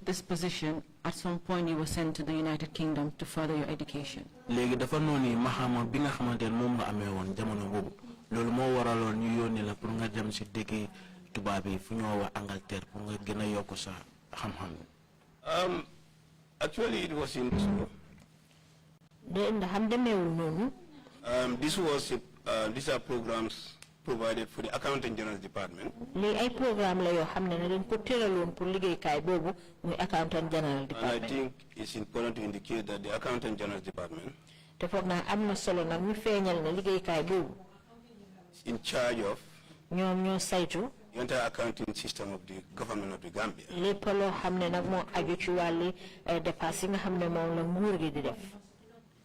took this position, at some point you were sent to the United Kingdom to further your education. Léegi dafa noni mahama bi nga xamantene mom nga amé won jamono bobu lolu mo waralon ñu yoni la pour nga dem ci dëkk tuba bi fu ñoo wax Angleterre pour nga gëna yokku sa xam-xam. Actually it was in these are programs provided for the Accountant General's Department. And I think it's important to indicate that the Accountant General's Department is in charge of the entire accounting system of the government of the Gambia.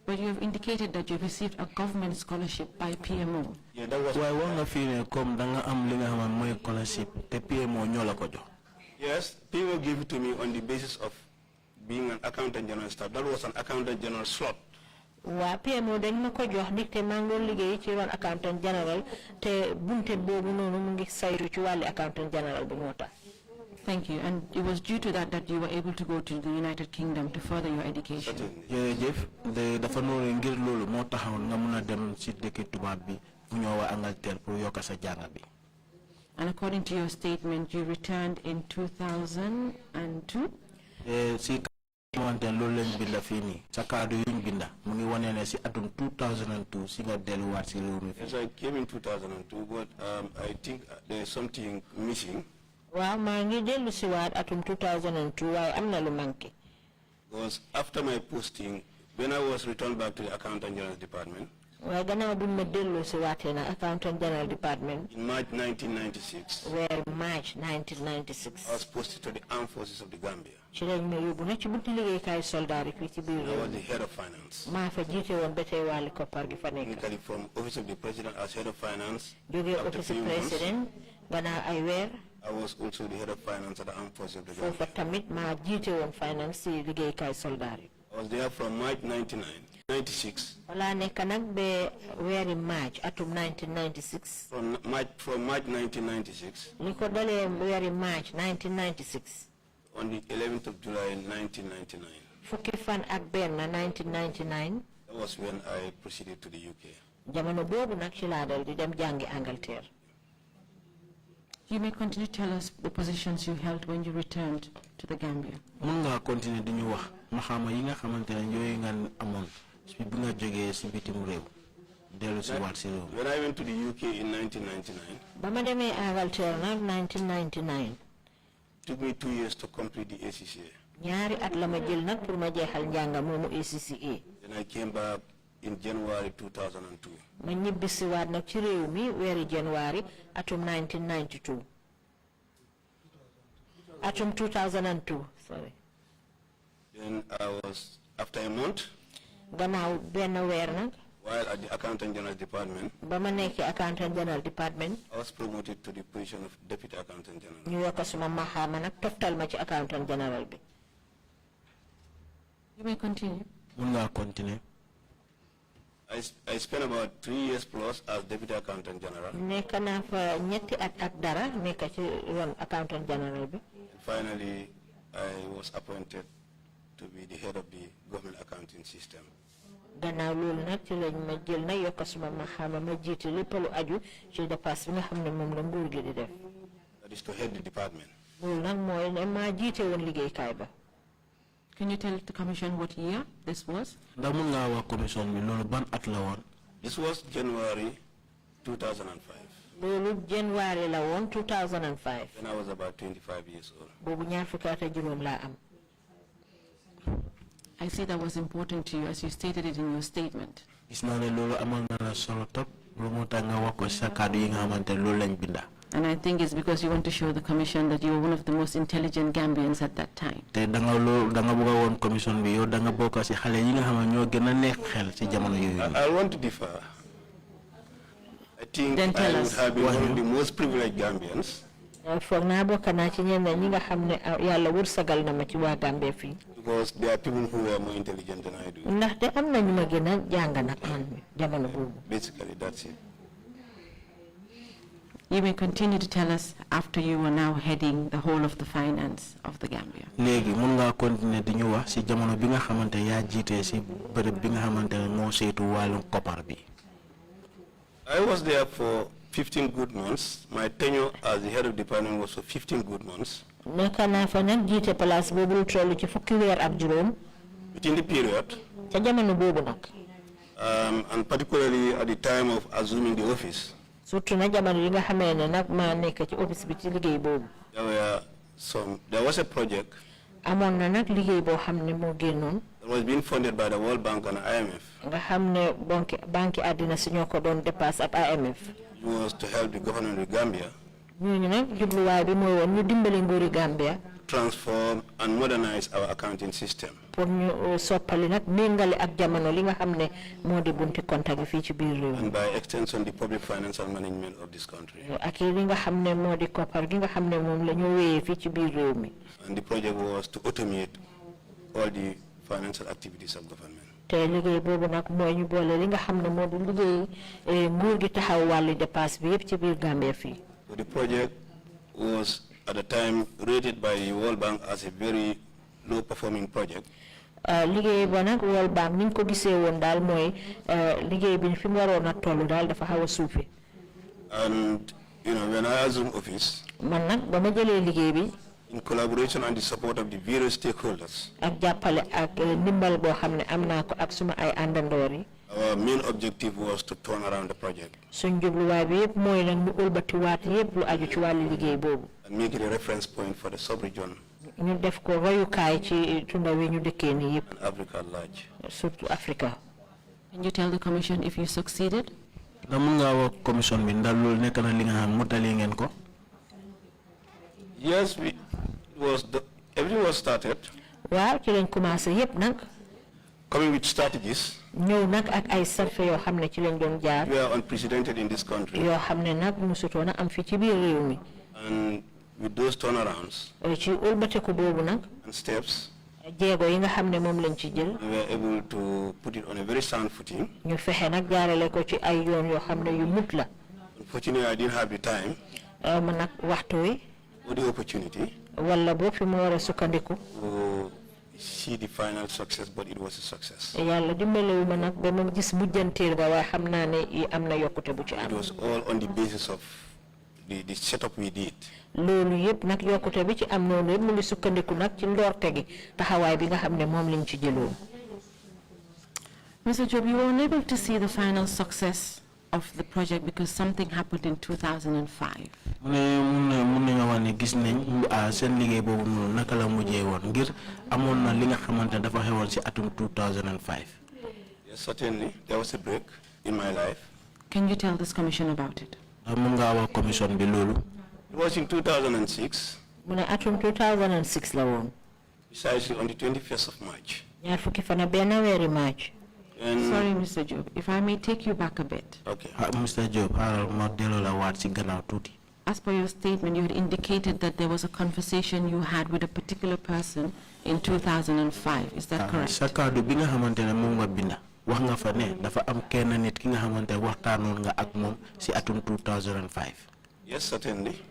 But you have indicated that you received a government scholarship by PMO. Yeah, that was why won't feel come danga am linga my scholarship the PMO nyola ko jox. Yes, PMO gave it to me on the basis of being an accountant general staff. That was an accountant general slot. Wa PMO dañ ma ko jox dik te ma ngi liggéey ci ron accountant general te bunte bobu nonu mu ngi saytu ci wali accountant general bi mota. Thank you. And it was due to that that you were able to go to the United Kingdom to further your education. Jeff, dafa nonu ngir lolu mo taxaw nga mëna dem ci dëkk tubab bi fu ñoo wa Angleterre pour yokka sa jàng bi. And according to your statement, you returned in 2002? Si kamanten lolu lañ binda fi ni sa kaddu yuñ binda mu ngi wone ne si atum 2002 si nga delu wat ci réew mi. Yes, I came in 2002, but I think there is something missing. Wow, mangi delu si wat atum 2002 way amna lu manki. Because after my posting, when I was returned back to the Accountant General's Department, way gannaaw bu ma delu si waté na Accountant General Department in March 1996, where March 1996 I was posted to the Armed Forces of the Gambia. ci lañ ma yóbbu na ci buntu liggéey kay soldat fi ci biir. I was the head of finance. Ma fa jité won bété wali koppar gi fa nekk. Technically from Office of the President as head of finance. Jóge Office of President gannaaw ay weer. I was also the head of finance at the Armed Forces of the Gambia. Fofu tamit ma jité won finance ci liggéey kay soldat. I was there from March 1996. Wala nekk nak be weeri March atum 1996. From March 1996. Li ko dalee weeri March 1996. On the 11th of July 1999. Fukki fan ak benn 1999. That was when I proceeded to the UK. Jamono boobu nak ci laa dal di dem jàngi Angleterre. You may continue to tell us the positions you held when you returned to the Gambia. Mun nga continue di ñu wax maxama yi nga xamantene ñoy nga amon ci bi nga joggé ci bitim réew delu ci wat ci réew. When I went to the UK in 1999. Bama démé Angleterre nak 1999. Took me 2 years to complete the ACCA. Ñaari at la ma jël nak pour ma jéxal njàngam moomu ACCA. Then I came back in January 2002. Ma ñibbisi waat nak ci réew mi weeri January atum 1992. Atum 2002, sorry. Then I was, after a month, gannaaw benn weer nag. While at the Accountant General's Department, Accountant General Department, I was promoted to the position of Deputy Accountant General. Ñu yokk suma maxaama nag toftal ma ci Accountant General bi. You may continue. Mun nga continue. I spent about 3 years plus as Deputy Accountant General. Nekk naa fa ñetti at ak dara nekk ci ron Accountant General bi. And finally, I was appointed to be the head of the government accounting system. Gannaaw loolu nag ci lañ ma jël na yokk suma maxaama ma jiite lépp lu aju ci dépasse bi nga xam ne moom la nguur gi di def. That is to head the department. Loolu nag mooy ne maa jiite woon liggéeykaay ba. Can you tell the commission what year this was? Ndax mun nga wax commission bi loolu ban at la woon? This was January 2005. Loolu January la woon 2005. When I was about 25 years old. Boobu ñaar fukki at ak juróom laa am. I see that was important to you as you stated it in your statement. And I think it's because you want to show the commission that you were one of the most intelligent Gambians at that time. I want to differ. I think I would have been one of the most privileged Gambians. Because there are people who are more intelligent than I do. Basically, that's it. You may continue to tell us after you are now heading the whole of the finance of the Gambia. Léegi mun nga continuer di ñu wax ci jamono bi nga xamante yaa jiite ci bërëb bi nga xamante moo saytu wàllum koppar bi. I was there for 15 good months. My tenure as the head of department was for 15 good months. Nekk naa fa nag jiite place boobu lu toll ci fukki weer ak juróom. Within the period, ca jamono boobu nag. And particularly at the time of assuming the office, surtout na jamono yi nga xamee ne nag maa nekk ci office bi ci liggéey boobu. There was a project amoon na nag liggéey boo xam ne moo génnoon. that was being funded by the World Bank and IMF. nga xam ne banque àddina si ñoo ko doon dépasse ak IMF. It was to help the government of Gambia ñooñu nag jubluwaay bi mooy woon ñu dimbali nguuri Gambia. transform and modernize our accounting system. pour ñu soppali nag méngale ak jamono li nga xam ne moo di bunti compte gi fii ci biir réew mi. And by extension the public financial management of this country. ak li nga xam ne moo di koppar gi nga xam ne moom la ñu wéyee fii ci biir réew mi. And the project was to automate all the financial activities of government. te liggéey boobu nag mooy ñu boole li nga xam ne moo di liggéey nguur gi taxaw wàllu dépasse bi yëpp ci biir Gambia fii. So the project was at the time rated by the World Bank as a very low performing project. liggéey ba nag World Bank ni ñu ko gisee woon daal mooy liggéey bi fi mu waroon a toll daal dafa xaw a suufe. And when I assumed office, man nag ba ma jëlee liggéey bi. in collaboration and the support of the various stakeholders, ak jàppale ak ndimbal boo xam ne am naa ko ak suma ay àndandoor yi. our main objective was to turn around the project. suñ jubluwaay bi yëpp mooy nag ñu ëlbatiwaat yëpp lu aju ci wàllu liggéey boobu. And make it a reference point for the sub-region. ñu def ko royukaay ci tunda wi ñu dëkkee nii yëpp. And Africa at large. surtout Africa. Can you tell the commission if you succeeded? Da mun nga wax commission bi ndax loolu nekk na li nga xam motali ngeen ko. Yes, everything was started. waaw ci lañ commencé yëpp nag. Coming with strategies. ñëw nag ak ay sarfe yoo xam ne ci lañ doon jaar. We are unprecedented in this country. yoo xam ne nag musutoon a am fi ci biir réew mi. And with those turnarounds. ci ëlbatiku boobu nag. And steps. jéego yi nga xam ne moom lañ ci jël. We were able to put it on a very sound footing. ñu fexe nag jaarale ko ci ay yoon yoo xam ne yu mut la. Unfortunately, I didn't have the time. ma nag waxtu wi. Or the opportunity. wala boo fi mu war a sukkandiku. To see the final success, but it was a success. yàlla dimbalewu ma nag ba ma gis mujjanteel ga waaye xam naa ne am na yokkute bu ci am. It was all on the basis of the setup we did. loolu yëpp nag yokkute bi ci am noonu yëpp mu ngi sukkandiku nag ci ndoorte gi taxawaay bi nga xam ne moom lañ ci jëloon. Mr. Jobe, you were unable to see the final success of the project because something happened in 2005. mun nañu wax ne gis nañ seen liggéey boobu noonu naka la mujjee woon ngir amoon na li nga xamante dafa xewoon ci atum 2005. Yes, certainly there was a break in my life. Can you tell this commission about it? Mun nga wax commission bi loolu. It was in 2006. mu ne atum 2006 la woon. Precisely on the 21st of March. ñaar fukki fan ak benn weeri March. Sorry, Mr. Jobe, if I may take you back a bit. Okay. Mr. Jobe, ma delloo la waat ci gannaaw tuuti. As per your statement, you had indicated that there was a conversation you had with a particular person in 2005. Is that correct? Sa kaddu bi nga xamante ne moom nga binda wax nga fa ne dafa am kenn nit ki nga xamante waxtaanoon nga ak moom ci atum 2005. Yes, certainly.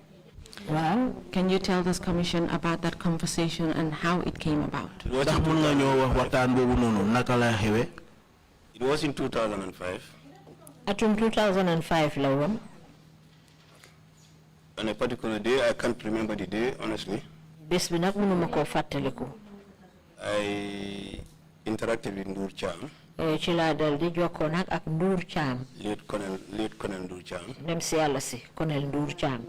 Well, can you tell this commission about that conversation and how it came about? Ndax mun nga ñoo wax waxtaan boobu noonu naka la xewe? It was in 2005. atum 2005 la woon. On a particular day, I can't remember the day, honestly. bés bi nag mënuma koo fàttaliku. I interacted with Ndur Cham. ci laa dal di jokkoo nag ak Ndur Cham. Late Colonel Ndur Cham. dem si yàlla si Colonel Ndur Cham.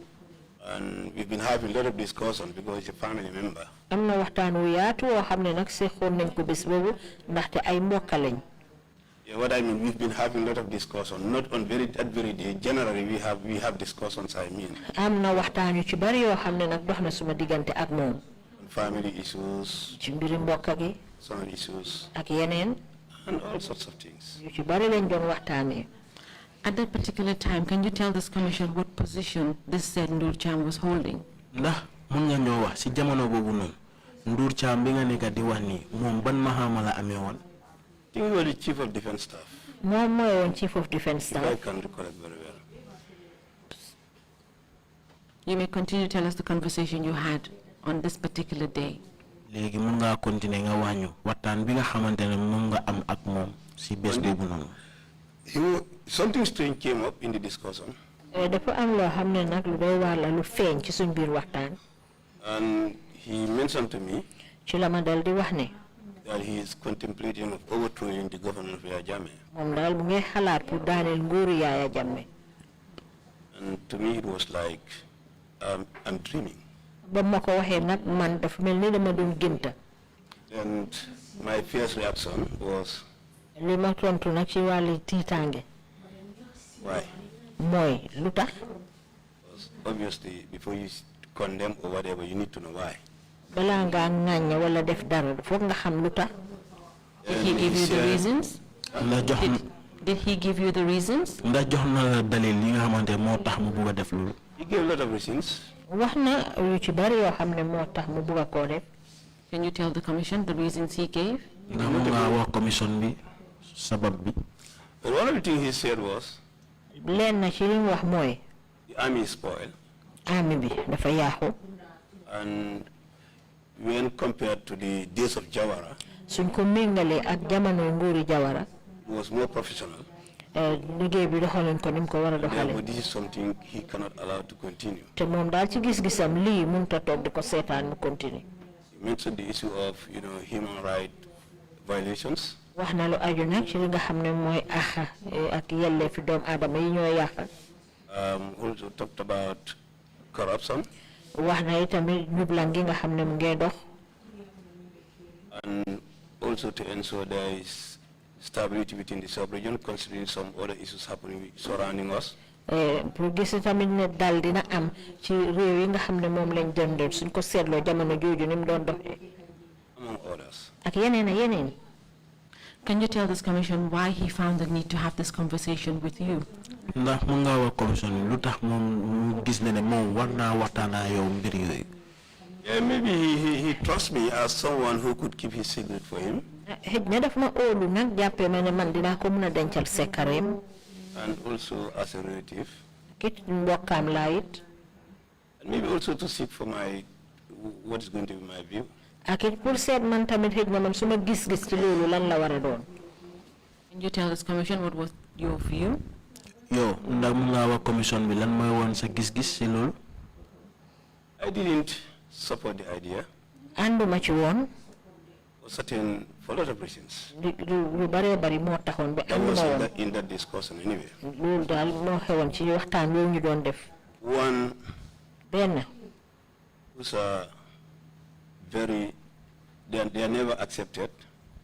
And we've been having a lot of discussion because he's a family member. am na waxtaan wu yaatu woo xam ne nag seqoon nañ ko bés boobu ndaxte ay mbokk lañ. Yeah, what I mean, we've been having a lot of discussion, not on that very day. Generally, we have discussions, I mean. am na waxtaan yu ci bari yoo xam ne nag dox na suma diggante ak moom. On family issues. ci mbiri mbokk gi. Personal issues. ak yeneen. And all sorts of things. yu ci bari lañ doon waxtaanee. At that particular time, can you tell this commission what position this said Ndur Cham was holding? Ndax mun nga ñoo wax ci jamono boobu noonu Ndur Cham bi nga nekk di wax ni moom ban mahama la amee woon? I think we were the Chief of Defense Staff. moom mooy woon Chief of Defense Staff. If I can recall it very well. You may continue to tell us the conversation you had on this particular day. Léegi mun nga continuer nga wañu waxtaan bi nga xamantene mom nga am ak mom ci bés bobu non. Something strange came up in the discussion. Dafa am lo xamne nak lu doy war la lu feñ ci suñ biir waxtaan. And he mentioned to me ci la ma dal di wax ne that he is contemplating of overthrowing the government of Yaya Jammeh. Mom dal bu ngay xalaat pour daanel nguuru Yaya Jammeh. And to me it was like I'm dreaming. Ba mako waxe nak man dafa melni dama doon gënta. And my first reaction was, li ma tontu nak ci wàllu tiitange. Why? Moy lutax? Obviously, before you condemn or whatever, you need to know why. Bala nga ngagne wala def dara fokk nga xam lutax. Did he give you the reasons? Did he give you the reasons? Ndax jox na la dalil yi nga xamantene mo tax mu bëgg def lolu. He gave a lot of reasons. Waxna yu ci bari yo xamne mo tax mu bëgg ko def. Can you tell the commission the reasons he gave? Ndax mo nga wax commission bi sabab bi. But one of the things he said was, len na ci li wax moy the army is spoiled. Army bi dafa yaxu. And when compared to the days of Jawara, suñ ko mengale ak jamono nguuri Jawara, it was more professional. Liggéey bi doxalen ko nim ko wara doxale. But this is something he cannot allow to continue. Te mom dal ci gis-gisam li munta tok diko sétane mu continue. He mentioned the issue of, human right violations. Wax na lu aju nak ci li nga xamne moy ak yelle fi doom adama yi ñoy yàq. Also talked about corruption. Wax na itamit ñublan gi nga xamne mu ngi dox. And also to ensure there is stability within the sub-region, considering some other issues happening surrounding us. Pour gis tamit ne dal dina am ci réew yi nga xamne mom lañ dëndal suñ ko sétlo jamono joju nim doon doxé. Among others. Ak yeneen. Can you tell this commission why he found the need to have this conversation with you? Ndax mo nga wax commission lutax mom gis na ne mom war na waxtana yow mbir yoy. Yeah, maybe he trusts me as someone who could keep his secret for him. Xejna daf ma olu nak jappé ma ne man dina ko mëna dencal sekareem. And also as a relative. Kit mbokam la it. And maybe also to seek for what is going to be my view. Akit pour set man tamit xejna man suma gis-gis ci lolu lan la wara doon. Can you tell this commission what was your view? Yo, ndax mu nga wax commission bi lan moy won sa gis-gis ci lolu? I didn't support the idea. Anduma ci won. For a lot of reasons. Lu bare bari mo taxone be I was in that discussion anyway. Lolu dal mo xewon ci waxtaan yu ñu doon def. One Ben who's they are never accepted.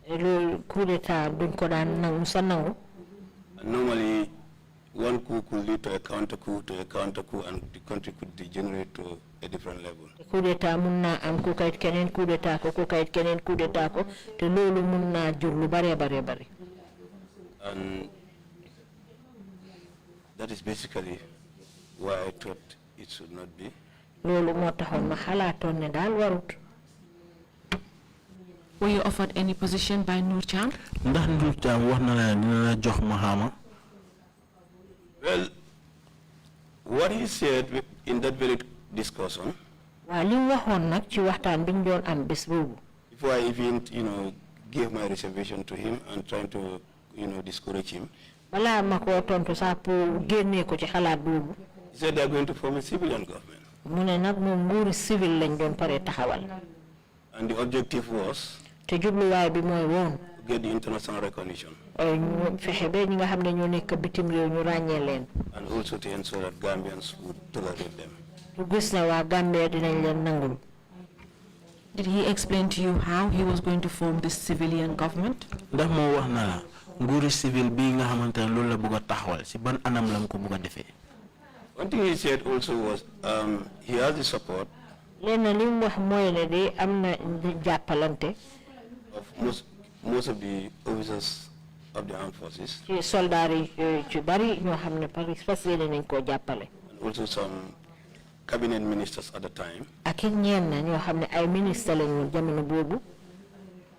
Lolu coup d'état duñ ko daan nangu sa nangu. And normally one coup could lead to a counter coup, and the country could degenerate to a different level. Coup d'état mun na am ku kayit keneen coup d'état ko ku kayit keneen coup d'état ko te lolu mun na jur lu bare. And that is basically why I thought it should not be. Lolu mo taxone ma xalaatoon ne dal warut. Were you offered any position by Noor Cham? Ndax Noor Cham wax na la dina la jox mahama? Well, what he said in that very discussion, before I even, gave my reservation to him and trying to, discourage him, he said they are going to form a civilian government. And the objective was to get the international recognition. And also to ensure that Gambians would tolerate them. Did he explain to you how he was going to form this civilian government? Nguuri civil bi nga xamantene loolu la bëgg taxawal ci ban anam lam ko bëgg defé. One thing he said also was he has the support Lena lim wax moy ne de amna jappalante of most of the officers of the armed forces. Ci soldat yi ci bari ñoo xamne parce que nañ ko jappalé. And also some cabinet ministers at the time. Ak ñen ñoo xamne ay ministre lañu jamono bobu.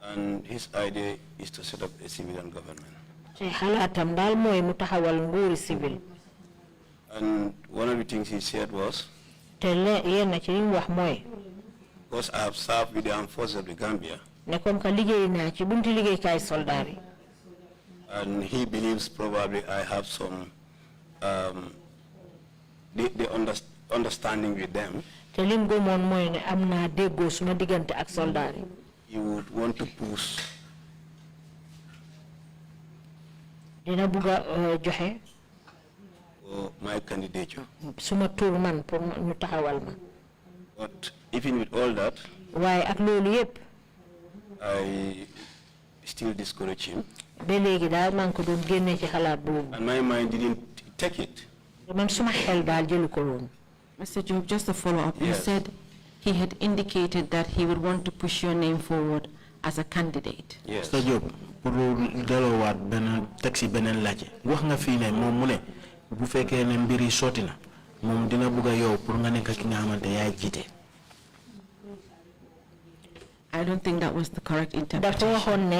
And his idea is to set up a civilian government. Ci xalaatam dal moy mu taxawal nguuri civil. And one of the things he said was Because I have served with the armed forces of the Gambia. And he believes probably I have some understanding with them. He would want to push my candidature. But even with all that, I still discourage him. And my mind didn't take it. Mr. Jobe, just a follow-up. Yes. You said he had indicated that he would want to push your name forward as a candidate. Yes. Mr. Jobe, pour delowat ben taxi benen laje. Wax nga fi ne mom mu ne bu fekkee ne mbiri sotti na mom dina bëgg yow pour nga nekk ki nga xamante yaay jité. I don't think that was the correct interpretation.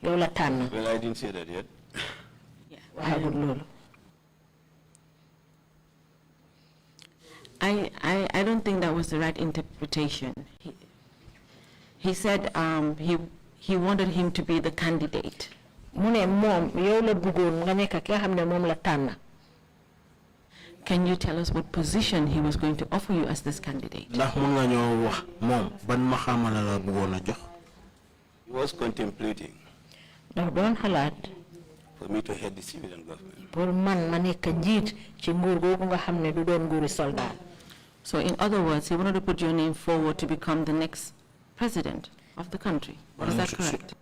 Well, I didn't say that yet. I don't think that was the right interpretation. He said he wanted him to be the candidate. Can you tell us what position he was going to offer you as this candidate? He was contemplating for me to head the civilian government. So in other words, he wanted to put your name forward to become the next president of the country. Is that correct?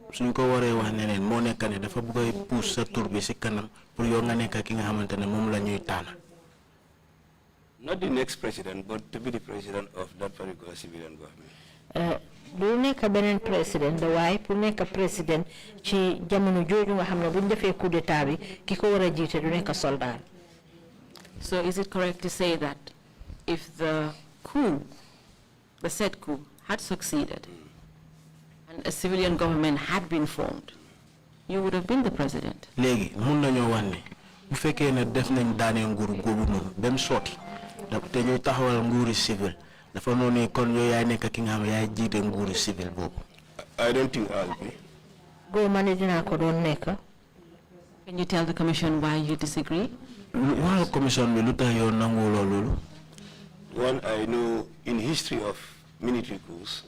Not the next president, but to be the president of that particular civilian government. Du nekk beneen président waaye pour nekk président ci jamono jooju nga xam ne buñ defee coup d'état bi ki ko war a jiite du nekk soldat. So is it correct to say that if the said coup had succeeded and a civilian government had been formed, you would have been the president? Léegi mun nañoo wane bu fekkee ne def nañ daane nguur googu noonu bem sotti te ñu taxawal nguuri civil. I don't think I'll be. Can you tell the commission why you disagree? One, I know in history of military coups,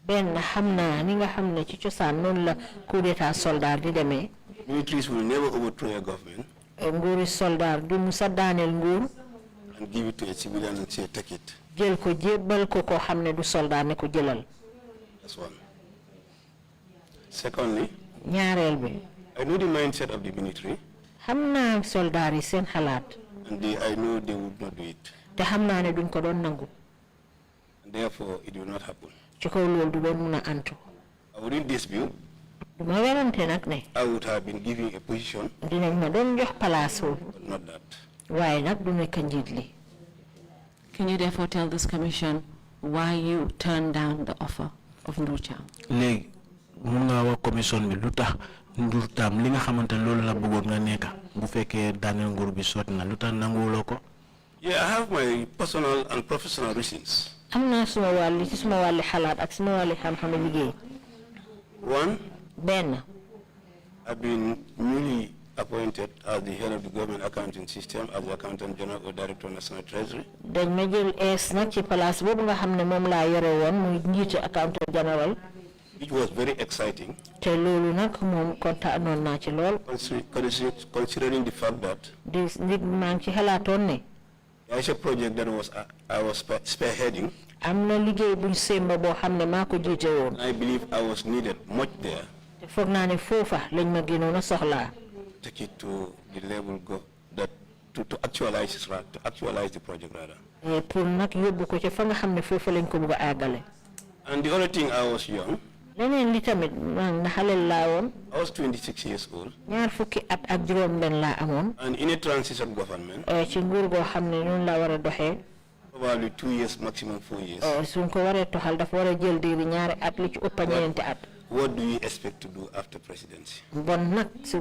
militaries will never overthrow a government and give it to a civilian and say, take it. That's one. Secondly, I know the mindset of the military, and I know they would not do it. And therefore, it will not happen. I wouldn't dispute. I would have been giving a position, but not that. Can you therefore tell this commission why you turned down the offer of Nducham? Léegi mun nga wax commission bi lutax Nducham li nga xamante loolu la bëggoon nga nekk bu fekkee daaneel nguur bi sotti na lutax nanguwuloo ko. Yeah, I have my personal and professional reasons. Amna suma wàlli ci suma wàlli xalaat ak suma wàlli xam-xam liggéey. One, Ben, I've been newly appointed as the head of the government accounting system as the accountant general or director of national treasury. Dañ ma jël nak ci place bobu nga xamne mom la yoré won muy njiitu accountant general. Which was very exciting. Té lolu nak mom kontaanoon na ci lool. Considering the fact that this nit ma ngi ci xalaatoon ne there's a project that I was spearheading. Amna liggéey buñ semba bo xamne mako jité won. I believe I was needed much there. Té fogg na ne fofa lañ ma gënoona soxla. Take it to the level that to actualize the project rather. And the other thing, I was young. I was 26 years old. And in a transition government, probably 2 years, maximum 4 years. what do you expect to do after presidency? Bon nak su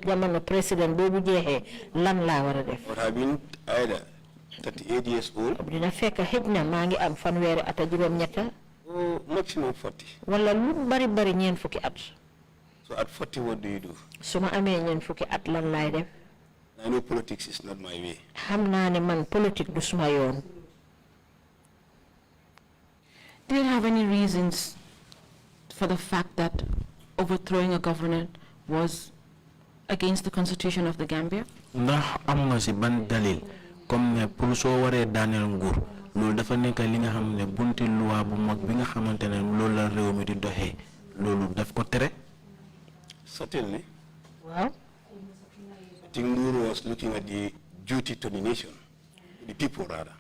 jamono president bobu jexé lan la wara def. Or have been either 38 years old. Dina fekk xejna ma ngi am fanwéri at ak juroom ñetta. Or maximum 40. Wala lu bari ñeen fukki at. So at 40 what do you do? Suma amé ñeen fukki at lan lay def. I know politics is not my way. Xamna ne man politique du suma yoon. Do you have any reasons for the fact that overthrowing a government was against the constitution of the Gambia? Ndax am nga ci ban dalil comme ne pour so waré Daniel Ngour lolu dafa nekk li nga xamné bunti loi bu mag bi nga xamantene lolu la réew mi di doxé lolu daf ko téré? Certainly. Wow. I think Ngour was looking at the duty to the nation, the people rather.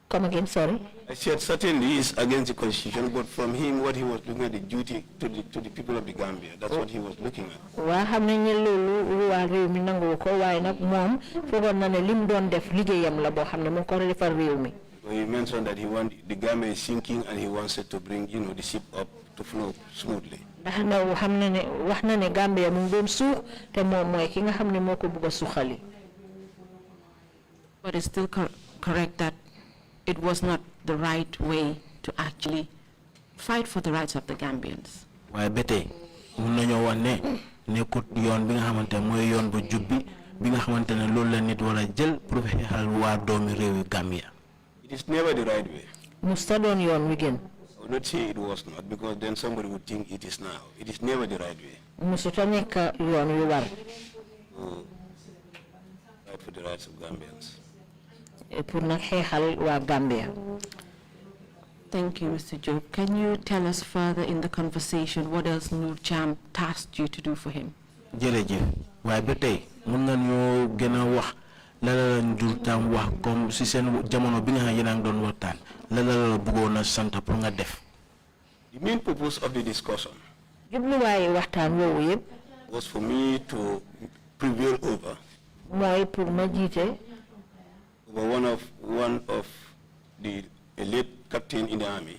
Come again, sorry. I said certainly is against the constitution, but from him, what he was looking at the duty to the people of the Gambia. That's what he was looking at. Wa xamna ñi lolu wa rew mi nangu ko way nak mom fogon na ne lim doon def ligéyam la bo xamne mo ko defal rew mi. He mentioned that the Gambia is sinking and he wants it to bring, the ship up to flow smoothly. Ndax na xamna ne wax na ne Gambia mu doon suux te mom moy ki nga xamne moko bëgg suxali. But it's still correct that it was not the right way to actually fight for the rights of the Gambians. Waaye bété mën nañu wax ne nekkut yoon bi nga xamantene moy yoon bu jubbi bi nga xamantene loolu la nit wala jël pour xéxal wa doomi réewi Gambia. It is never the right way. Musta doon yoon wi gën. I would not say it was not, because then somebody would think it is now. It is never the right way. Musuta nekk yoon wi war. Fight for the rights of Gambians. Pour nak xéxal wa Gambia. Thank you, Mr. Jobe. Can you tell us further in the conversation what else Noor Cham tasked you to do for him? Jërëjëf waaye ba tey mën nga ñoo gën a wax la la Noor Cham wax comme si seen jamono bi nga xam yéen a ngi doon waxtaan la la bëggoon a sant pour nga def. The main purpose of the discussion jubluwaayu waxtaan woowu yëpp was for me to prevail over mooy pour ma jiite one of the late captain in the army.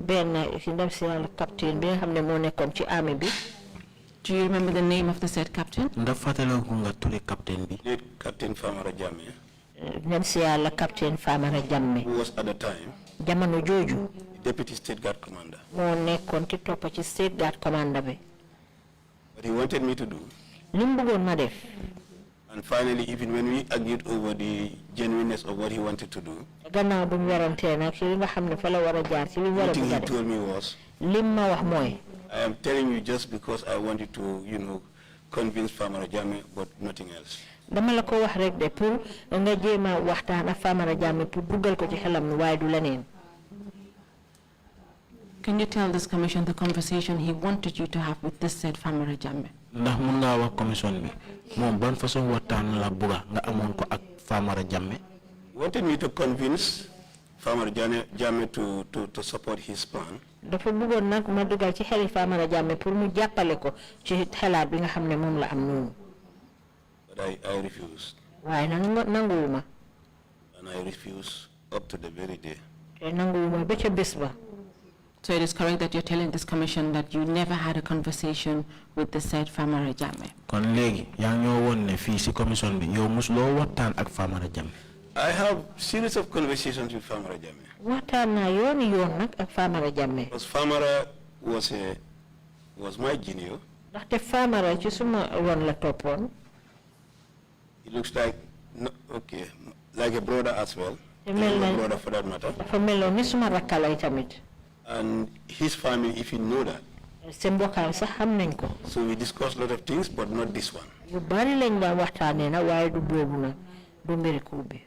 benn si ndem si yàlla captain bi nga xam ne moo nekkoon ci army bi. Do you remember the name of the said captain? Ndax fàttaliku nga turi captain bi. Late Captain Famara Jammeh. Ndem si yàlla captain Famara Jammeh. Who was at the time jamono jooju. Deputy State Guard Commander. moo nekkoon ci toppa ci State Guard Commander bi. What he wanted me to do. li mu bëggoon ma def. And finally, even when we argued over the genuineness of what he wanted to do, gannaaw bu ñu warantee nag ci li nga xam ne fa la war a jaar ci li war a bëgg a def. he told me was, lim ma wax mooy. I am telling you just because I wanted to, convince Famara Jammeh, but nothing else. dama la ko wax rek de pour nga jéem a waxtaan ak Famara Jammeh pour duggal ko ci xelam waaye du leneen. Can you tell this commission the conversation he wanted you to have with this said Famara Jammeh? Ndax mën nga wax commission bi moom ban façon waxtaan la bëgg nga amoon ko ak Famara Jammeh. He wanted me to convince Famara Jammeh to support his plan. dafa bëggoon nag ma dugal ci xeli Famara Jammeh pour mu jàppale ko ci xelaat bi nga xam ne moom la am noonu. But I refused. waaye nanguwuma. And I refused up to the very day. te nanguwuma ba ca bés ba. So it is correct that you're telling this commission that you never had a conversation with the said Famara Jammeh. Kon léegi yaa ngi ñoo woon ne fii si commission bi yow mosuloo waxtaan ak Famara Jammeh. I have series of conversations with Famara Jammeh. waxtaan naa yoon nag ak Famara Jammeh. Because Famara was my junior. ndaxte Famara ci suma ron la toppoon. He looks like a brother as well. A brother for that matter. dafa meloon ni suma rakkalay tamit. And his family, if you know that. seen mbokkaam sax xam nañ ko. So we discussed a lot of things, but not this one. yu bari lañ daan waxtaanee na waaye du boobu na du mbiri kuub bi.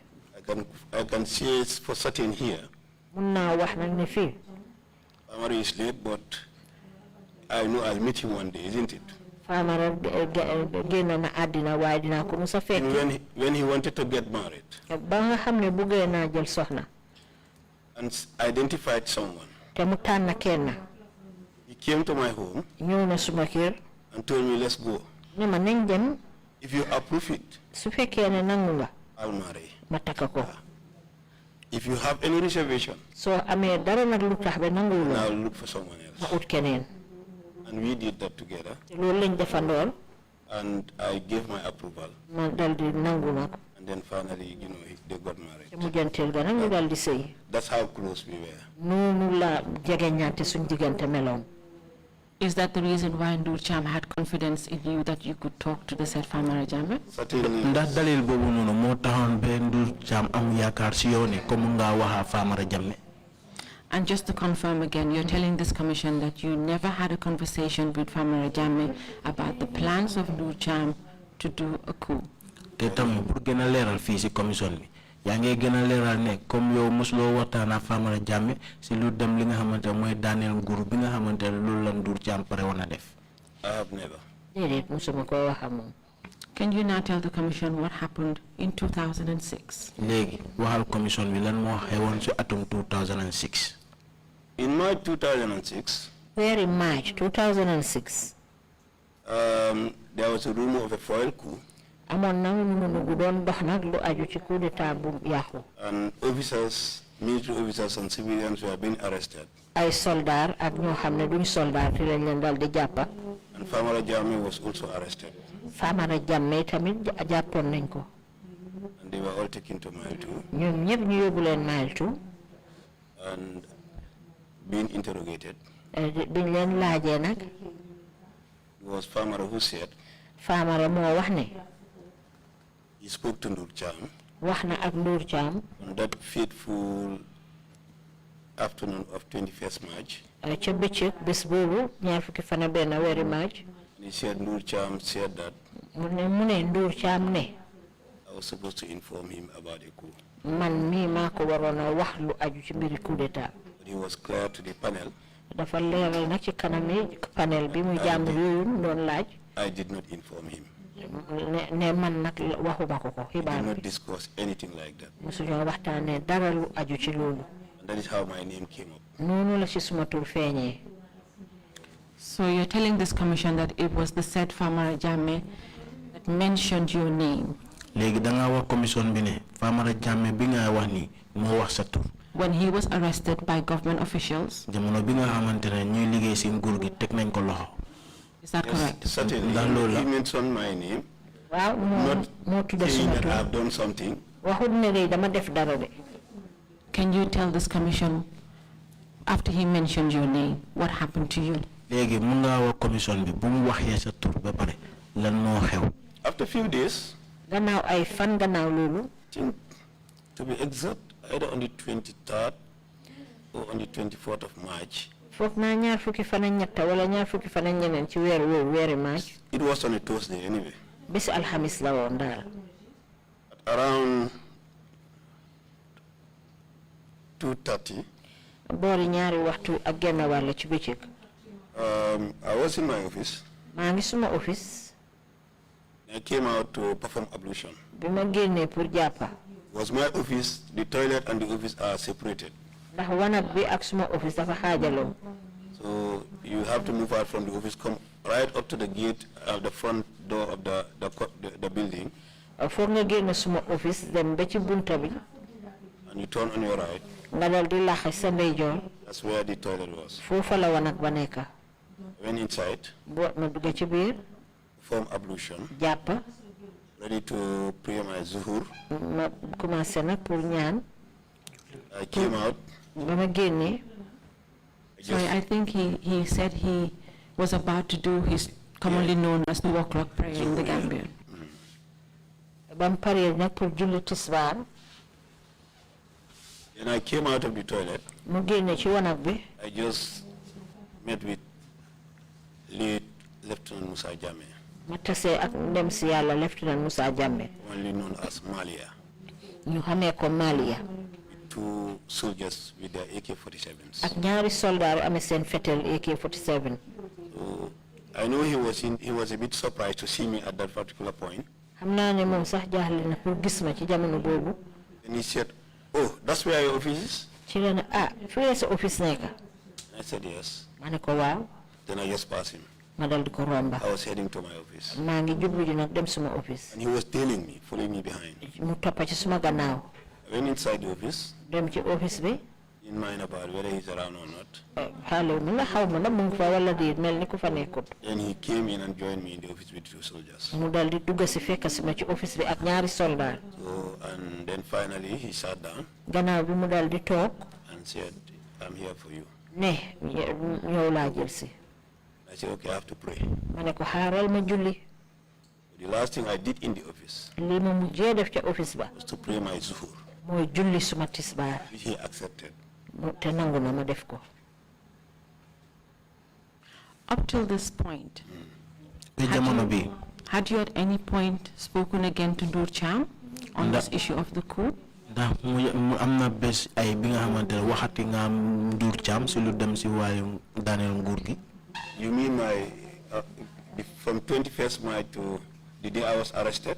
I can say for certain here. mun naa wax nag ne fii. Famara is late, but I know I'll meet him one day, isn't it? Famara génn na àddina waaye dinaa ko musa fekk. And when he wanted to get married. ba nga xam ne buggee naa jël soxna. And identified someone. te mu tànn kenn. He came to my home. ñëw na suma kër. And told me, let's go. ne ma nañ dem. If you approve it. su fekkee ne nangu nga. I'll marry. ma takka ko. If you have any reservation, so ame dara nak lu tax be nangul now look for someone else. ma ut keneen. And we did that together. Loolu lañ defandoo. And I gave my approval. Ma dal di nangu nag. And then finally, you know, they got married. Te mujjanteel ga nag ñu dal di sëy. That's how close we were. Noonu la jegeñaante suñ diggante meloon. Is that the reason why Ndur Cham had confidence in you that you could talk to the said Famara Jammeh? Certainly. Ndax dalil bobu nonu mo taxone be Ndur Cham am yakar ci yone comme nga waxa Famara Jammeh. And just to confirm again, you're telling this commission that you never had a conversation with Famara Jammeh about the plans of Ndur Cham to do a coup. Te tam pour gëna léral fi ci commission bi ya ngay gëna léral ne comme yow muslo waxtana Famara Jammeh ci lu dem li nga xamantene moy Daniel Ngour bi nga xamantene loolu la Ndur Cham paré wona def. I have never. Déedéet musuma ko wax ak moom. Can you now tell the commission what happened in 2006? Légui waxal commission bi lan mo xewon ci atum 2006. In March 2006, Very March 2006. There was a rumor of a foil coup. Amoon na ñu gu doon dox nag lu aju ci coup d'état bu yàqu. And officers, military officers and civilians were being arrested. Ay soldat ak ñoo xam ne duñ soldat fi lañ leen dal di jàppa. And Famara Jammeh was also arrested. Famara Jammeh tamit jàppoon nañ ko. And they were all taken to Mile 2. Ñoom ñëpp ñu yóbbu leen Mile 2. And being interrogated. Biñ leen laajee nag. It was Famara who said. Famara moo wax ne. He spoke to Ndur Cham. Wax na ak Ndur Cham. On that fateful afternoon of 21st March. Ca bëccëg bés boobu ñaar fukki fan ak benn weeri March. And he said Ndur Cham said that. mu ne Ndur Cham ne. I was supposed to inform him about a coup. Man mii maa ko waroon a wax lu aju ci mbiri coup d'état. But he was clear to the panel. Dafa leeral nag ci kanami panel bi mu jàmm yooyu doon laaj. I did not inform him. ne man nag waxuma ko ko We xibaar did not bi. discuss anything like that. Musuñoo waxtaanee dara lu aju ci loolu. And that is how my name came up. Noonu la ci suma tur feeñee. So you're telling this commission that it was the said Famara Jammeh that mentioned your name? Légui da nga wax commission bi ne Famara Jammeh bi nga wax ni mo wax sa tur. When he was arrested by government officials? Jamono bi nga xamantene ñuy liggéey ci nguur gi tek nañ ko loxo. Is that correct? Certainly. He mentioned my name. Waaw moo tudda Saying suma that I tur. have done something. Waxut ne de dama def dara de. Can you tell this commission, after he mentioned your name, what happened to you? Légui mu nga wax commission bi bu mu waxé sa tur ba paré lan mo xew. After a few days, Gannaaw ay fan gannaaw loolu. to be exact, either on the 23rd or on the 24th of March. Foog naa ñaar fukki fan ak ñett wala ñaar fukki fan ak ñeneen ci weer woowu weeri March. It was on a Thursday anyway. Bés alxamis la woon daal. Around 2:30. Boori ñaari waxtu ak genn wàll ci bëccëg. I was in my office. Maa ngi suma office. I came out to perform ablution. Bi ma génnee pour jàppa. It was my office, the toilet and the office are separated. Ndax wanag bi ak suma office dafa xaajaloo. So you have to move out from the office, come right up to the gate of the front door of the building. Foog nga génn suma office dem ba ci bunta bi. And you turn on your right. Nga dal di lax sa ndeyjoor. That's where the toilet was. Foofa la wanag ba nekka. Went inside. Ma dugg ci biir. Perform ablution. Jàppa. Ready to pray my zuhur. Ma commencé nag pour ñaan. I came out. Ba ma génnee. Sorry, I think he said he was about to do his commonly known as 2 o'clock prayer in the Gambia. Ba mu paree nag pour julli tisbaar. Then I came out of the toilet. Mu génne ci wanag bi. I just met with late Lieutenant Musa Jammeh, Ma tasee ak ndem si yàlla Lieutenant Musa Jammeh. only known as Malia. Ñu xamee ko Malia. 2 soldiers with their AK-47s. Ak ñaari soldaar yu amee seen fetel AK-47. So I know he was a bit surprised to see me at that particular point. Xam naa ne moom sax jaaxle na pour gis ma ci jamono boobu. And he said, "Oh, that's where your office is?" Ci la ne fii la sa office nekk. I said, "Yes." Ma ne ko waaw. Then I just passed him. Ma dal di ko romba. I was heading to my office. Maa ngi jublu ji nag dem suma office. And he was tailing me, following me behind. Mu toppa ci suma gannaaw. I went inside the office. Dem ci office bi. In mind about whether he's around or not. Xale mu nga xaw ma na mu ngi fa wala di mel ni ku fa nekkut. Then he came in and joined me in the office with 2 soldiers. Mu dal di dugg si fekk si ma ci office bi ak ñaari soldat. So and then finally he sat down. Gannaaw bi mu dal di toog. And said, "I'm here for you." Ne ñëw laa jël si. I said, "Okay, I have to pray." Ma ne ko xaaral ma julli. The last thing I did in the office Lii ma mujjee def ca office ba. was to pray my zuhur, Mooy julli suma tisbaar. which he accepted. Te nangu na ma def ko. Up till this point, jamono had you at any point spoken again to Ndur Cham on this issue of the coup? ndax am na bés ay bi nga xamante ne waxati nga Ndur Cham si lu dem si wàllu daaneel nguur gi. You mean from 21st March to the day I was arrested?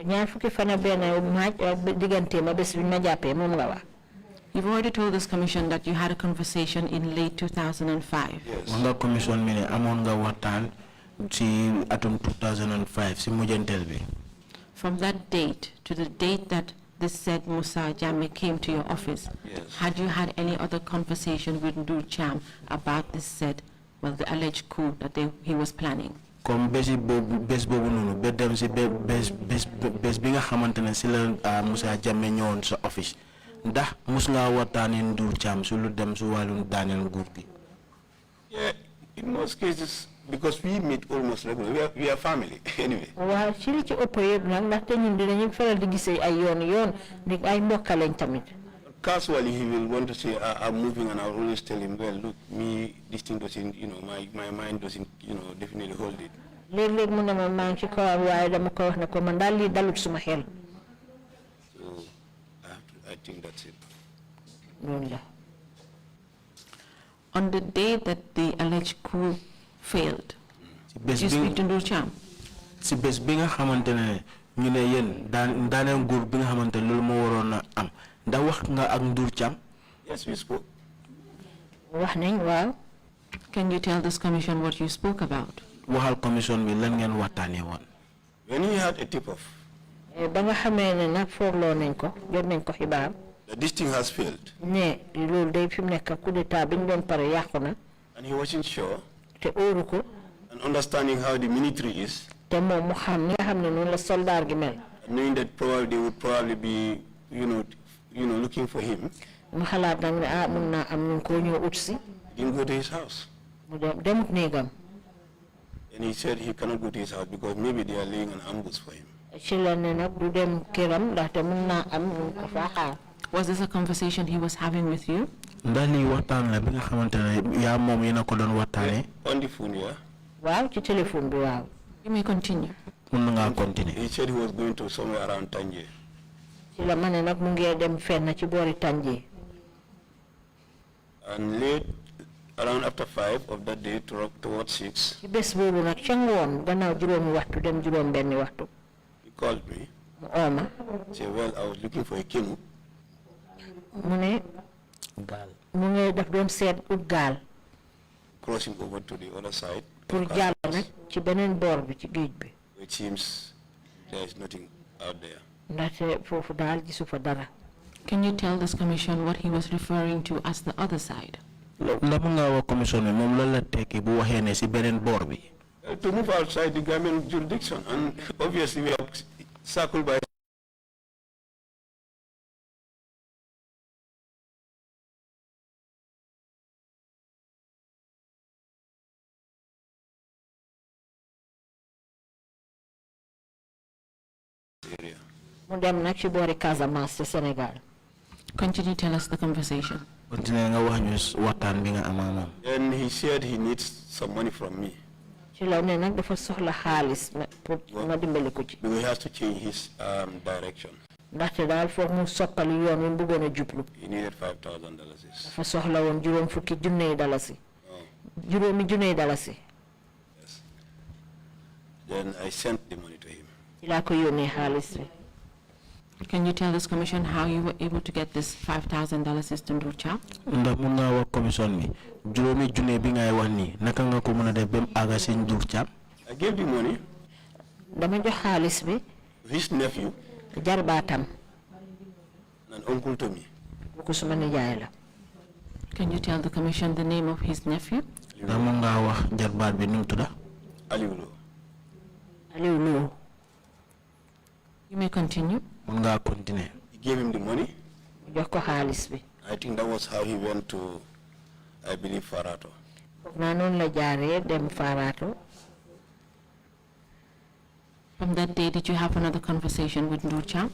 Ñaar fukki fan ak benn maaj diggante ma bés bi ma jàppee moom nga wax. You've already told this commission that you had a conversation in late 2005. Yes. Nga commission mi ne amoon nga waxtaan si atum 2005 si mujjantel bi. From that date to the date that this said Musa Jammeh came to your office, Yes. had you had any other conversation with Ndur Cham about this said, well, the alleged coup that he was planning? Comme bés boobu noonu ba dem si bés bi nga xamante ne si la Musa Jammeh ñëwoon sa office ndax mus nga waxtaanee Ndur Cham su lu dem su wàllum daaneel nguur gi. Yeah, in most cases, because we meet almost regularly, we are family anyway. Waaw ci li ci ëpp yëpp nag ndaxte ñun dinañu faral di gisee ay yoon ndig ay mbokk lañ tamit. Casually, he will want to say, "I'm moving," and I'll always tell him, "Well, look, this thing doesn't, my mind doesn't, definitely hold it." Léeg-léeg mu ne ma maa ngi ci kawam waaye dama ko wax ne ko man daal lii dalut suma xel. So I think that's it. Noonu la. On the day that the alleged coup failed, did you speak to Ndur Cham? Si bés bi nga xamante ne ñu ne yéen daaneel nguur bi nga xamante ne loolu moo waroon a am ndax wax nga ak Ndur Cham. Yes, we spoke. Wax nañ waaw. Can you tell this commission what you spoke about? Waxal commission bi lan ngeen waxtaanee woon. When he had a tip-off Ba nga xamee ne nag foogloo nañ ko jot nañ ko xibaar. that this thing has failed, Ne loolu day fi mu nekk coup d'état bi ñu doon pare yàqu na. and he wasn't sure, Te óoru ko. and understanding how the military is, Te moom mu xam nga xam ne noonu la soldaar gi mel. knowing that they would probably be, looking for him, Mu xalaat nag ne mun naa am ñu ko ñëw ut si. he didn't go to his house. Mu demut néegam. And he said he cannot go to his house because maybe they are laying an ambush for him. Ci la ne nag du dem këram ndaxte mun naa am ñu ko faa xaar. Was this a conversation he was having with you? ndax lii waxtaan la bi nga xamante ne yaa moom yéen a ko doon waxtaanee. On the phone, yeah. Waaw ci téléphone bi waaw. You may continue. Mun na ngaa continuer. He said he was going to somewhere around Tanje. Ci la ma ne nag mu ngi dem fenn ci boori Tanje. And late, around after 5 of that day, towards 6, Ci bés boobu nag ca ngoon gannaaw juróomi waxtu dem juróom benni waxtu. he called me. Mu oo ma. He said, "Well, I was looking for a canoe. Mu ne mu ngi daf doon seet ut gaal Crossing over to the other side. pour jàll nag ci beneen boor bi ci géej bi. It seems there is nothing out there." Ndaxte foofu daal gisu fa dara. Can you tell this commission what he was referring to as the other side? ndax mun ngaa wax commission bi moom lan la tekki bu waxee ne si beneen boor bi. To move outside the government jurisdiction, and obviously we are circled by area. Mu dem nag ci boori Casamance ci Sénégal. Continue, tell us the conversation. continuer nga wax ñu waxtaan bi nga am ak moom. Then he said he needs some money from me Ci la ne nag dafa soxla xaalis pour ma dimbali ko ci. because he has to change his direction. Ndaxte daal foog mu soppali yoon wi mu bëggoon a jublu. He needed $5,000. Dafa soxla woon juróom fukki junney dalasi. Juróomi junney dalasi. Yes. Then I sent the money to him. Ci laa ko yónnee xaalis bi. Can you tell this commission how you were able to get this $5,000 to Ndur Cham? ndax mun ngaa wax commission bi juróomi junne bi ngay wax nii naka nga ko mën a def ba mu àgga si Ndur Cham. I gave the money Dama jox xaalis bi to his nephew, jarbaatam. An uncle to me. Can you tell the commission the name of his nephew? Alieu. Alieu. You may continue. He gave him the money. I think that was how he went to, I believe, Fatou. From that day, did you have another conversation with Ndur Cham?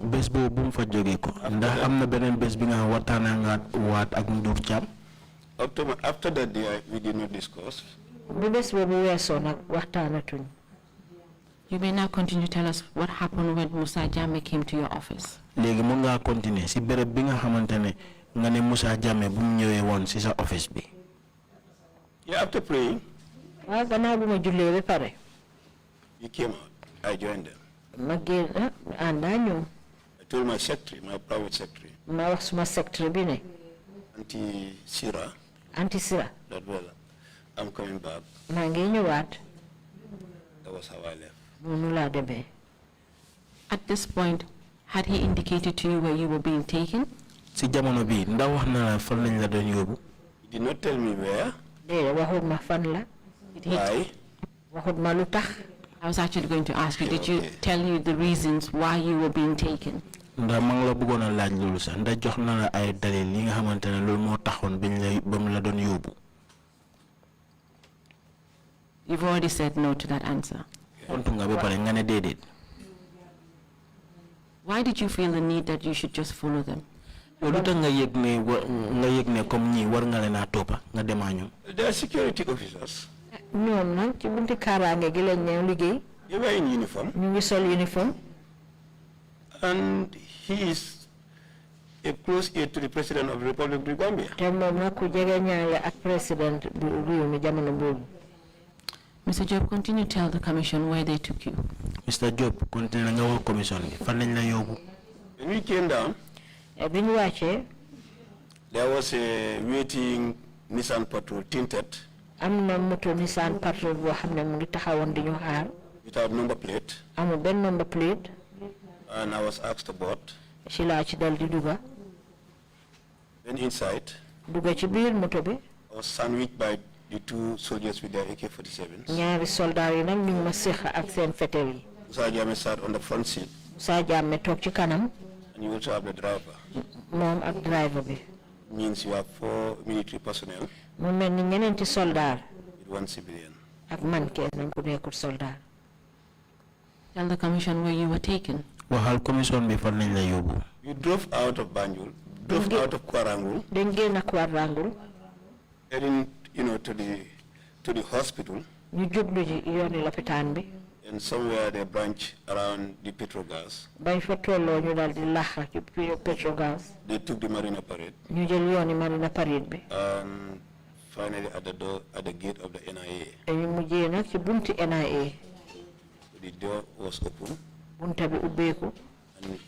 Bes bo bum fa joge ko ndax amna benen bes bi nga watana nga wat ak Ndur Cham. After that day we did not discuss. You may now continue to tell us what happened when Musa Jammeh came to your office. Legi mo nga continue si bereb bi nga xamantene nga ne Musa Jammeh bu ñëwé won ci sa office bi. Yeah, after praying. He came out. I joined them. I told my secretary, my private secretary. Auntie Sira. That well, I'm coming back. That was how I left. At this point, had he indicated to you where you were being taken? Si jamono bi ndaw wax na fan lañ la doon yóbbu. He did not tell me where. Why? I was actually going to ask you, did you tell you the reasons why you were being taken? Ndax mang la bëggoon a laaj loolu sax ndax jox na la ay dalil yi nga xamante ne loolu moo taxoon biñ lay bam la doon yóbbu. You've already said no to that answer. Tontu nga ba pare nga ne déedéet. Why did you feel the need that you should just follow them? Lu tax nga yëg ne comme ñi war nga leen a toppa nga demaa ñoom. They are security officers. ñoom nag ci bunti kaaraange gi lañ ñëw liggéey. They were in uniform. ñu ngi sol uniform. And he is a close aide to the President of the Republic of the Gambia. te moom nag ku jege ñaale ak président bu réew mi jamono boobu. Mr. Jobe, continue to tell the commission where they took you. Mr. Jobe, continue nga wax commission bi fan lañ la yóbbu. When we came down, bi ñu wàccee, there was a waiting Nissan Patrol tinted. am na moto Nissan Patrol boo xam ne mu ngi taxawoon di ñu xaar. Without number plate. amul benn number plate. And I was asked about. ci laa ci dal di dugga. Then inside. dugga ci biir moto bi. I was sandwiched by the two soldiers with their AK-47s. ñaari soldaar yi nag ñu ngi ma séq ak seen fetel yi. Musa Jammeh sat on the front seat. Musa Jammeh toog ci kanam. And you also have the driver. moom ak driver bi. Means you have 4 military personnel. mu mel ni ñeneenti soldaar. With 1 civilian. ak man kenn ku nekkul soldaar. Tell the commission where you were taken. Waxal commission bi fan lañ la yóbbu. We drove out of Banjul, drove out of Kwarangul. dañ génn Kwarangul. Heading, to the hospital. ñu jublu ci yooni lopitaan bi. And somewhere they branch around the Petrogas. bañ fa tolloo ñu dal di laxa ci Petrogas. They took the Marina Parade. ñu jël yooni Marina Parade bi. And finally at the gate of the NIA. ñu mujjee nag ci bunti NIA. The door was open. bunta bi ubbeeku. And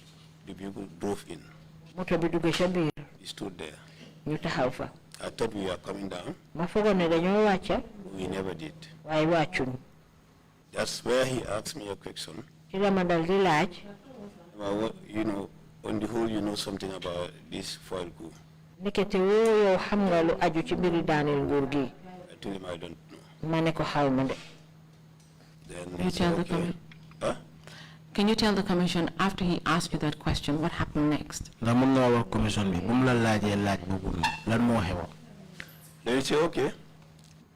the vehicle drove in. moto bi dugg ca biir. He stood there. ñu taxaw fa. I thought we were coming down. ma foogoon ne dañoo wàcca. We never did. waaye wàccuñ. That's where he asked me a question. ci la ma dal di laaj. On the whole, you know something about this foil coup. nekkete woo yow xam nga lu aju ci mbiri daaneel nguur gi. I told him I don't know. ma ne ko xaw ma de. Then You tell the commission. Can you tell the commission after he asked you that question, what happened next? Ndax mën nga wax commission bi bu mu la laajee laaj boobu lan moo xew. They say okay.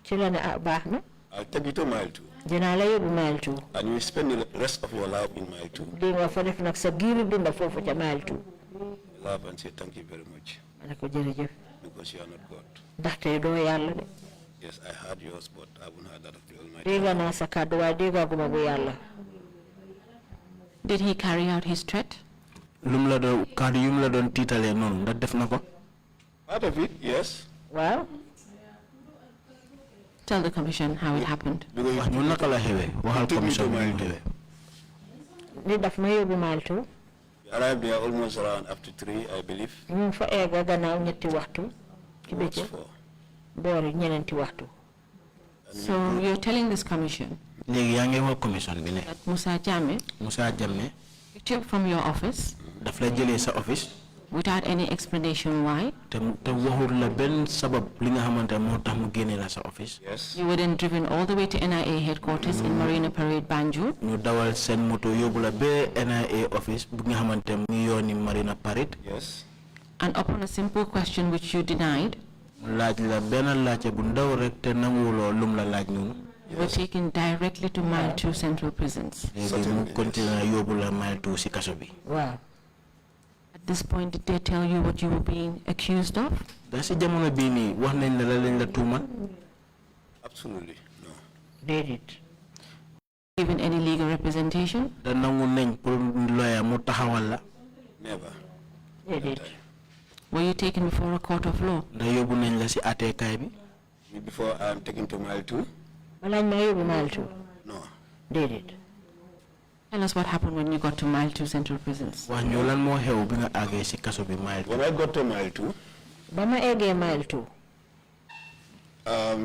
ci la ne baax na. I'll take you to mile 2. dinaa la yóbbu mile 2. And you spend the rest of your life in mile 2. di nga fa def nag sa giiru dunda foofu ca mile 2. Laugh and say thank you very much. ma ne ko jërëjëf. Because you are not God. ndaxte doo yàlla de. Yes, I heard yours, but I haven't heard that of the Almighty. dégg naa sa kàddu waaye déggaguma bu yàlla. Did he carry out his threat? Lum la doon kàddu yum la doon tiitalee noonu ndax def na ko. Part of it, yes. waaw. Tell the commission how it happened. wax ñu naka la xewee waxal commission bi ñu xewee. ni daf ma yóbbu mile 2. We arrived there almost around after 3, I believe. ñu fa egga gannaaw ñetti waxtu. ci bëccëg boori ñeneenti waxtu. So you're telling this commission léegi yaa ngi wax commission bi ne. that Musa Jammeh Musa Jammeh picked you up from your office. daf la jëlee sa office. without any explanation why. te waxul la benn sabab li nga xamante moo tax mu génne la sa office. Yes. You were then driven all the way to NIA headquarters in Marina Parade, Banjul. ñu dawal seen moto yóbbu la ba NIA office bu nga xamante mu ngi yooni Marina Parade. Yes. And upon a simple question which you denied, laaj la benn laajte bu ndaw rek te nanguwuloo lum la laaj noonu. you were taken directly to Mile 2 Central Prisons. léegi mu continué yóbbu la Mile 2 si kaso bi. Wow. At this point, did they tell you what you were being accused of? da si jamono bii nii wax nañ la lañ la tuumal. Absolutely no. They did. Given any legal representation? da nangu nañ pour lawyer mu taxawal la. Never. They did. Were you taken before a court of law? da yóbbu nañ la si àtteekaay bi. Before I'm taken to Mile 2? Malañ ma yóbbu Mile 2. No. They did. Tell us what happened when you got to Mile 2 Central Prisons. wax ñu lan moo xew bi nga àggee si kaso bi Mile 2. When I got to Mile 2, Ba ma eggee Mile 2.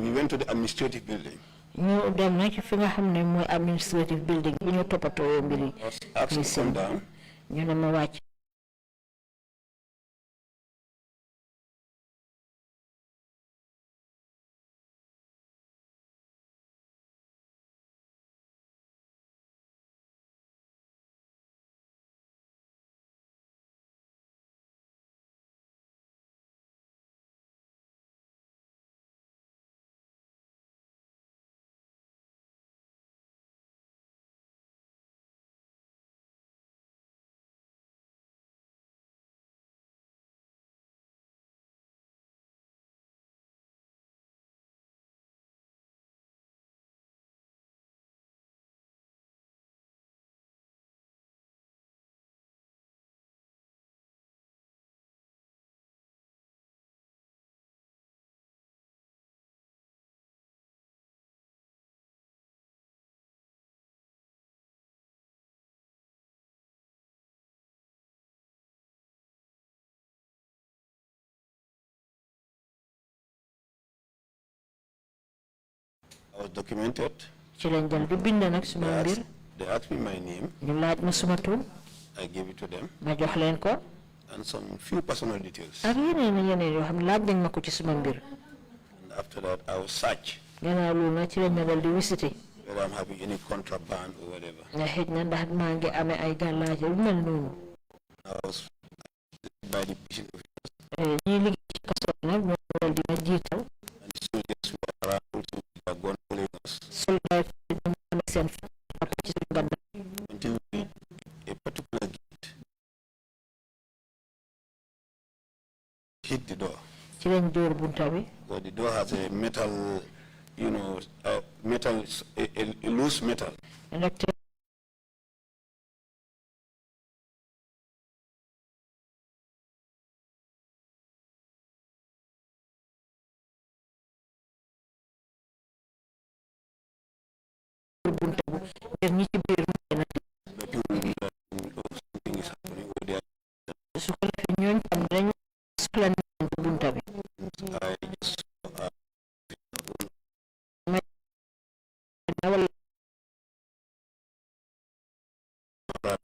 we went to the administrative building. ñu dem na ci fi nga xam ne mooy administrative building bi ñu toppatoo mbiri I was asked to come down. ñu ne ma wàcc. I was documented. ci lañ dal di bind nag suma mbir. They asked me my name. ñu laaj ma suma tur. I gave it to them. ma jox leen ko. And some few personal details. ak yeneen yoo xam ne laaj nañ ma ko ci suma mbir. And after that, I was searched gannaaw loolu nag ci lañ ma dal di visité. whether I'm having any contraband or whatever. nga xëj na ndax maa ngi amee ay gàllaaj yu mel noonu. I was by the prison officers. ñuy liggéey ci kaso nag ñoo dal di ma jiital. And the soldiers who were around also with their gun following us. soldat yi ñu amee seen ak ci suñu gannaaw. Until we a particular gate hit the door. ci lañ dóor bunta bi. So the door has a metal, you know, a loose metal. ndaxte bunta bu ngir ñi ci biir mën na But you will know that something is happening over there. su ko defee ñooñ tam dañu soxla nañ ci bunta bi. I just dawal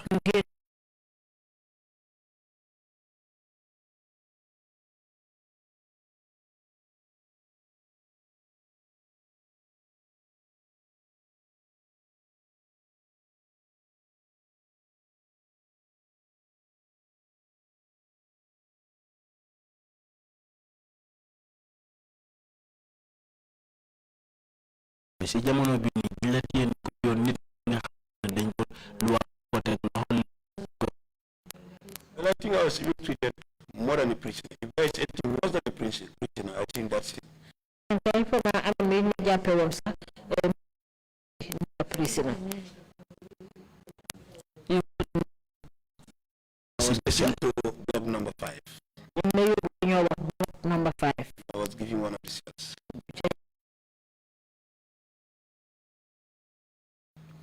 ñu génn si jamono bi nii buñ la téye ko yoon nit nga xam ne dañ ko lu wax ko teg loxo. Well, I think I was even treated more than a prisoner. If there is anything worse than a prisoner, I think that's it. kay foog naa am na ñu jàppe woon sax prisoner. I was sent to block number 5. ñu ma yóbbu ñoo wax block number 5. I was given one of the cells.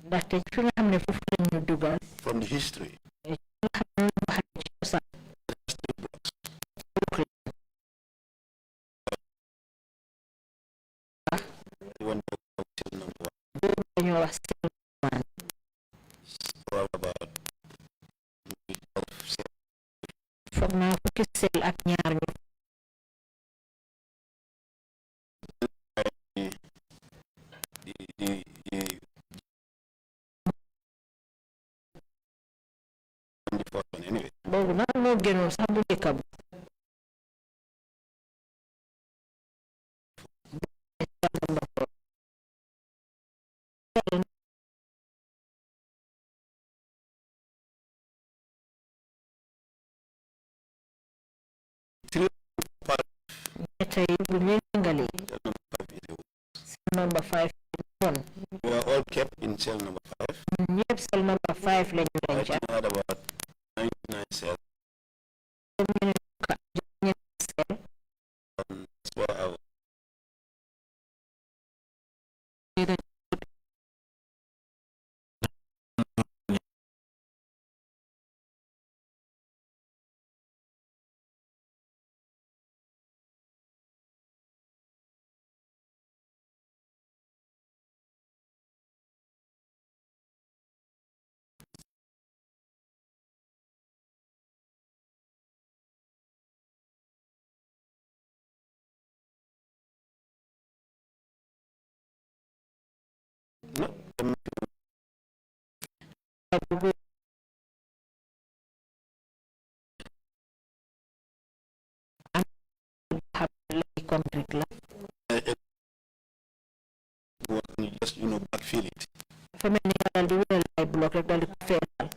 ndaxte fi nga xam ne foofu lañ ñu dugal. From the history, nga xam ne ñu wax ci cosaan. one block cell number 1. boobu dañoo wax cell 1. So about foog naa fukki fukki sel ak ñaar ñu boobu nag moo gënoon sax bu njëkk ba ñetta yi bu ñu ngale number 5 we are all kept in cell number 5 ñëpp cell number 5 lañu I denc think I had about 99 cells that's where I was. No, concrete la just backfill it. fa mel ni nga dal di wéral ay bloc rek dal di ko feesal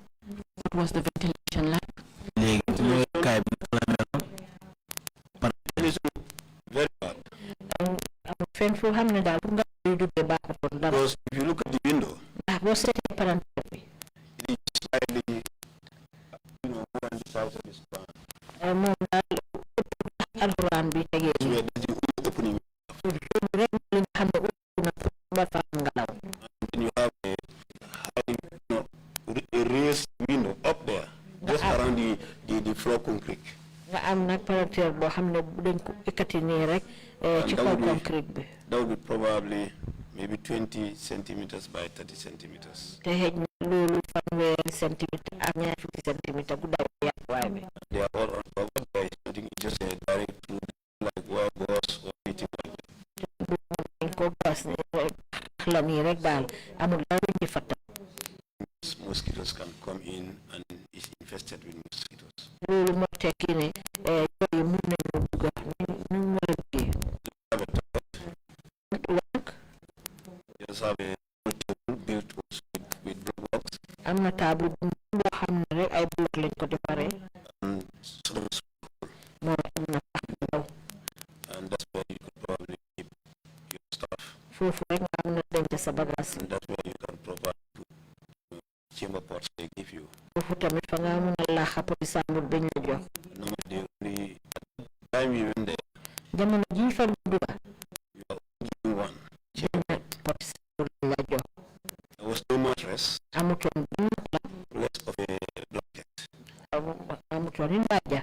What was the ventilation like? léegi mooy kaay bi naka la meloon Very bad. am fenn foo xam ne daal pour nga di duggee baaxutoon dara Because if you look at the window, ndax boo seetee palanteer bi it is slightly, more than the size of this pan. moom daal alxuraan bi tegee So nii that's the only opening. loolu rek li nga xam ne ubbi na pour ba fa ngelaw And then you have a high, a raised window up there, just around the floor concrete. nga am nag palanteer boo xam ne dañ ko ekkati nii rek ci kaw concrete bi That would be probably maybe 20 centimeters by 30 centimeters. te xëj na loolu fanweeri centimètre ak ñaar fukki centimètre guddaay yaatuwaay bi They are all on top. There is nothing, just a direct through like wire gauze or anything like that. dañ ko gas ni rek la nii rek daal amul dara luñ ci fatta Mosquitoes can come in and is infested with mosquitoes. loolu moo tekki ne yooyu mun nañu dugga ñu war a duggee Have a toilet. wank Just have a table built also with blocks am na table boo xam ne rek ay bloc lañ ko defaree and some moo am na pax bu ndaw and that's where you could probably keep your stuff. foofu rek nga am na denc sa bagage And that's where you can provide put, chamber pots they give you. foofu tamit fa nga mun a laaxa poti sambur bañ la jox Normally they only, at the time you went there, jamono jii fa nga dugga you are only giving one. benn poti sambur lañ la jox There was no mattress, amutoon benn la less of a blanket. amutoon i mbaaja